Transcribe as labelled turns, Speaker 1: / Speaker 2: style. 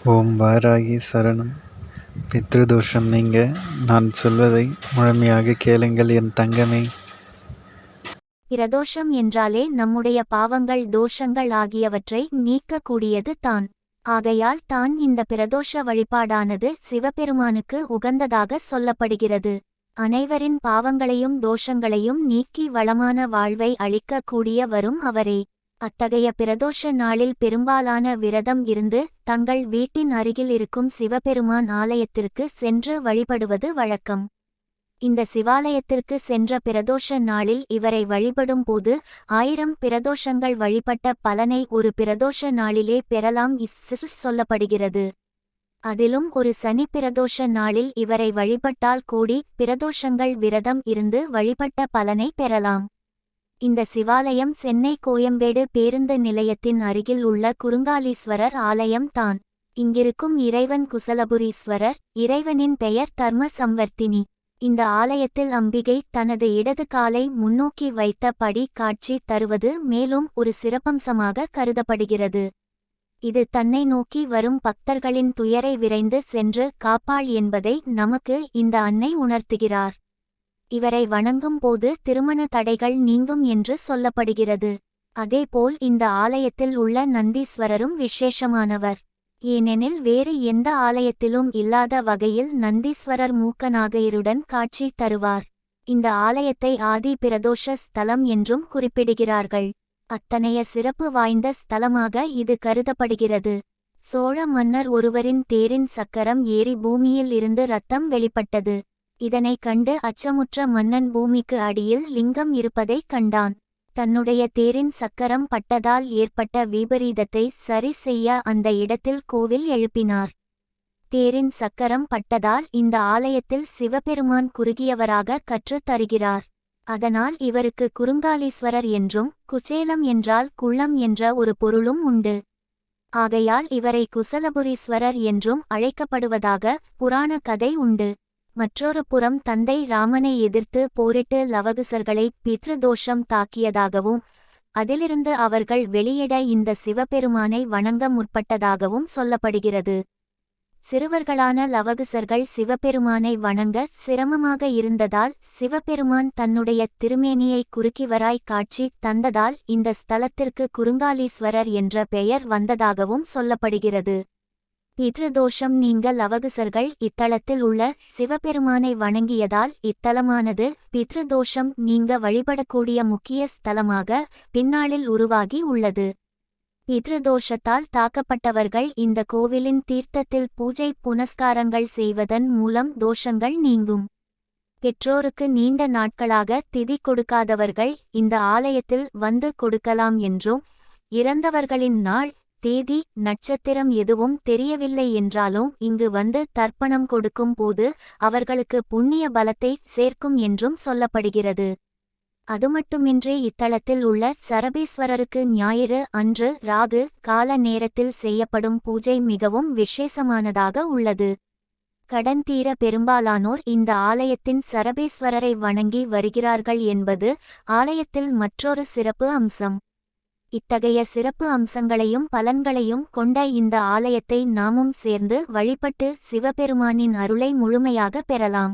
Speaker 1: ஓம் வாராகி சரணம். பித்ருதோஷம் நீங்க நான் சொல்வதை முழுமையாக கேளுங்கள் என் தங்கமே.
Speaker 2: பிரதோஷம் என்றாலே நம்முடைய பாவங்கள் தோஷங்கள் ஆகியவற்றை நீக்கக்கூடியது தான். ஆகையால் தான் இந்த பிரதோஷ வழிபாடானது சிவபெருமானுக்கு உகந்ததாக சொல்லப்படுகிறது. அனைவரின் பாவங்களையும் தோஷங்களையும் நீக்கி வளமான வாழ்வை அளிக்க கூடிய வரும் அவரே. அத்தகைய பிரதோஷ நாளில் பெரும்பாலான விரதம் இருந்து தங்கள் வீட்டின் அருகில் இருக்கும் சிவபெருமான் ஆலயத்திற்கு சென்று வழிபடுவது வழக்கம். இந்த சிவாலயத்திற்கு சென்ற பிரதோஷ நாளில் இவரை வழிபடும் போது 1000 பிரதோஷங்கள் வழிபட்ட பலனை ஒரு பிரதோஷ நாளிலே பெறலாம் சொல்லப்படுகிறது. அதிலும் ஒரு சனி பிரதோஷ நாளில் இவரை வழிபட்டால் கோடி பிரதோஷங்கள் விரதம் இருந்து வழிபட்ட பலனை பெறலாம். இந்த சிவாலயம் சென்னை கோயம்பேடு பேருந்து நிலையத்தின் அருகில் உள்ள குருங்காலீஸ்வரர் ஆலயம் தான். இங்கிருக்கும் இறைவன் குசலபுரீஸ்வரர். இறைவனின் பெயர் தர்ம சம்வர்த்தினி. இந்த ஆலயத்தில் அம்பிகை தனது இடது காலை முன்னோக்கி வைத்த படி காட்சி தருவது மேலும் ஒரு சிறப்பம்சமாக கருதப்படுகிறது. இது தன்னை நோக்கி வரும் பக்தர்களின் துயரை விரைந்து சென்று காப்பாள் என்பதை நமக்கு இந்த அன்னை உணர்த்துகிறார். இவரை வணங்கும் போது திருமண தடைகள் நீங்கும் என்று சொல்லப்படுகிறது. அதேபோல் இந்த ஆலயத்தில் உள்ள நந்தீஸ்வரரும் விசேஷமானவர். ஏனெனில் வேறு எந்த ஆலயத்திலும் இல்லாத வகையில் நந்தீஸ்வரர் மூக்கநாகையருடன் காட்சி தருவார். இந்த ஆலயத்தை ஆதி பிரதோஷ ஸ்தலம் என்றும் குறிப்பிடுகிறார்கள். அத்தனைய சிறப்பு வாய்ந்த ஸ்தலமாக இது கருதப்படுகிறது. சோழ மன்னர் ஒருவரின் தேரின் சக்கரம் ஏறி பூமியில் இருந்து இரத்தம் வெளிப்பட்டது. இதனை கண்டு அச்சமுற்ற மன்னன் பூமிக்கு அடியில் லிங்கம் இருப்பதைக் கண்டான். தன்னுடைய தேரின் சக்கரம் பட்டதால் ஏற்பட்ட விபரீதத்தை சரி செய்ய அந்த இடத்தில் கோவில் எழுப்பினார். தேரின் சக்கரம் பட்டதால் இந்த ஆலயத்தில் சிவபெருமான் குறுகியவராக கற்றுத் தருகிறார். அதனால் இவருக்கு குருங்காலீஸ்வரர் என்றும் குச்சேலம் என்றால் குள்ளம் என்ற ஒரு பொருளும் உண்டு. ஆகையால் இவரை குசலபுரீஸ்வரர் என்றும் அழைக்கப்படுவதாக புராண கதை உண்டு. மற்றொரு புறம் தந்தை ராமனை எதிர்த்து போரிட்டு லவகுசர்களை பித்ருதோஷம் தாக்கியதாகவும் அதிலிருந்து அவர்கள் வெளியிட இந்த சிவபெருமானை வணங்க முற்பட்டதாகவும் சொல்லப்படுகிறது. சிறுவர்களான லவகுசர்கள் சிவபெருமானை வணங்க சிரமமாக இருந்ததால் சிவபெருமான் தன்னுடைய திருமேனியை குறுக்கிவராய் காட்சி தந்ததால் இந்த ஸ்தலத்திற்கு குருங்காலீஸ்வரர் என்ற பெயர் வந்ததாகவும் சொல்லப்படுகிறது. பித்ருதோஷம் நீங்க லவகுசர்கள் இத்தலத்தில் உள்ள சிவபெருமானை வணங்கியதால் இத்தலமானது பித்ருதோஷம் நீங்க வழிபடக்கூடிய முக்கிய ஸ்தலமாக பின்னாளில் உருவாகி உள்ளது. பித்ருதோஷத்தால் தாக்கப்பட்டவர்கள் இந்த கோவிலின் தீர்த்தத்தில் பூஜை புனஸ்காரங்கள் செய்வதன் மூலம் தோஷங்கள் நீங்கும். பெற்றோருக்கு நீண்ட நாட்களாக திதி கொடுக்காதவர்கள் இந்த ஆலயத்தில் வந்து கொடுக்கலாம் என்றும் இறந்தவர்களின் நாள் தேதி நட்சத்திரம் எதுவும் தெரியவில்லை என்றாலும் இங்கு வந்து தர்ப்பணம் கொடுக்கும் போது அவர்களுக்கு புண்ணிய பலத்தை சேர்க்கும் என்றும் சொல்லப்படுகிறது. அதுமட்டுமின்றி இத்தலத்தில் உள்ள சரபீஸ்வரருக்கு ஞாயிறு அன்று ராகு கால நேரத்தில் செய்யப்படும் பூஜை மிகவும் விசேஷமானதாக உள்ளது. கடன் தீர பெரும்பாலானோர் இந்த ஆலயத்தின் சரபீஸ்வரரை வணங்கி வருகிறார்கள் என்பது ஆலயத்தில் மற்றொரு சிறப்பு அம்சம். இத்தகைய சிறப்பு அம்சங்களையும் பலன்களையும் கொண்ட இந்த ஆலயத்தை நாமும் சேர்ந்து வழிபட்டு சிவபெருமானின் அருளை முழுமையாக பெறலாம்.